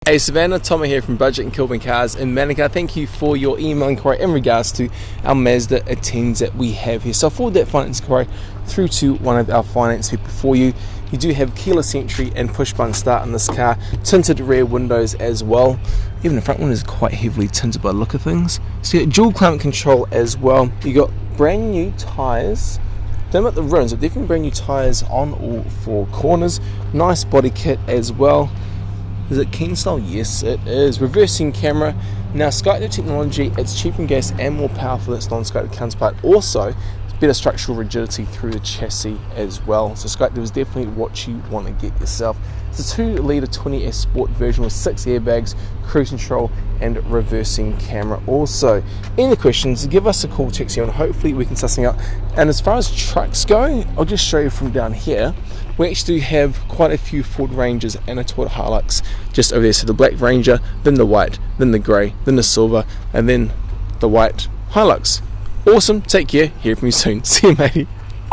Hey Savannah, Tommy here from Budget and Kelvin Cars in MANUKAU. Thank you for your email inquiry in regards to our Mazda Atenza we have here. So I'll forward that finance inquiry through to one of our finance people for you. You do have keyless entry and push button start in this car, tinted rear windows as well. Even the front one is quite heavily tinted by the look of things. So you got dual climate control as well. You got brand new tyres. Don't know about the rims, but definitely brand new tyres on all four corners. Nice body kit as well. Is it keen style? Yes, it is. Reversing camera. Now, SkyDive technology, it's cheaper in gas and more powerful than its non-SkyDive counterpart. Also, better structural rigidity through the chassis as well. So SkyDive is definitely what you want to get yourself. It's a 2-litre 20S Sport version with 6 airbags, cruise control, and reversing camera. Also, any questions, give us a call, text you, and hopefully we can suss something out. And as far as trucks go, I'll just show you from down here. We actually have quite a few Ford Rangers and a Toyota Hilux just over there. So the black Ranger, then the white, then the grey, then the silver, and then the white Hilux. Awesome, take care, hear from you soon. See you, matey.